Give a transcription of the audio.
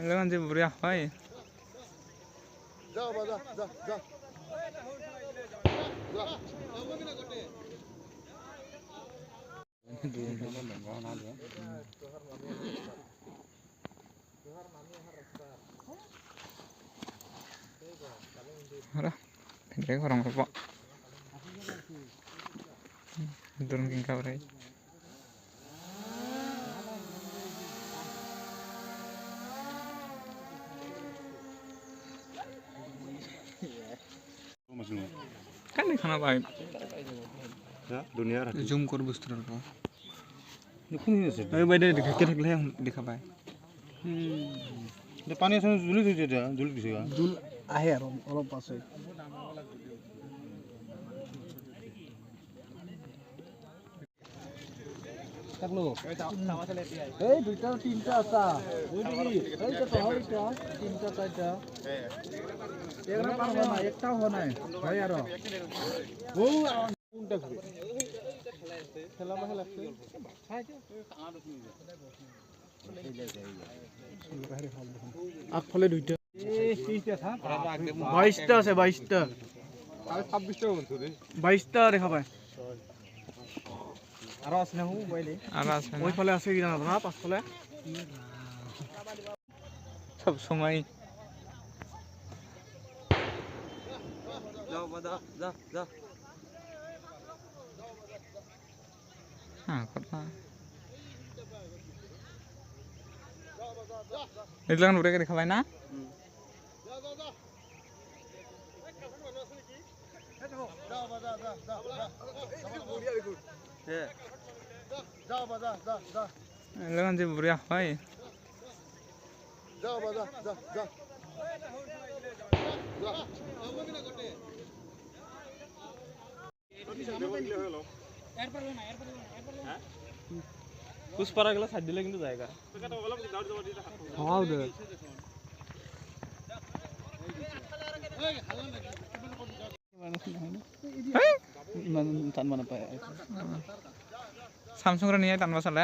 Lekan je buria hoy. Ora. Ini orang apa? Turun ke kamar. Kan di sana baik. Ya, dunia ada. Zoom kor booster ko. দেখুন আছে এই বাইরে ঢেকে থাকলে দেখা পায় এটা পানি আছে জুলি দিছে এটা জুলি দিছে দুল আহে আৰু অলপ আছে থাকলো এই দুইটা তিনটা আছে এইটা তো হইটা তিনটা চারটা এগুলা পার হয় না একটাও হয় না হয় আর ও কোনটা ঘুরে খেলা মাহে লাগছে আগফালে দুইটা 22টা আছে 22টা আর 26টা বলছো রে 22টা দেখা পায় আর আছে না মোবাইলে আর আছে ওই ফলে আছে কি জানা না পাঁচফলে সব সময় যাও বাদা যা যা হ্যাঁ কথা এগুলো উড়ে দেখা পায় না এগুলো যে বুড়িয়া হয় পুষ্পারা গেলে সাইড দিলে কিন্তু জায়গা হাওয়া দে ইমান টান মানে পায় স্যামসাং রে নিয়ে টানবা চলে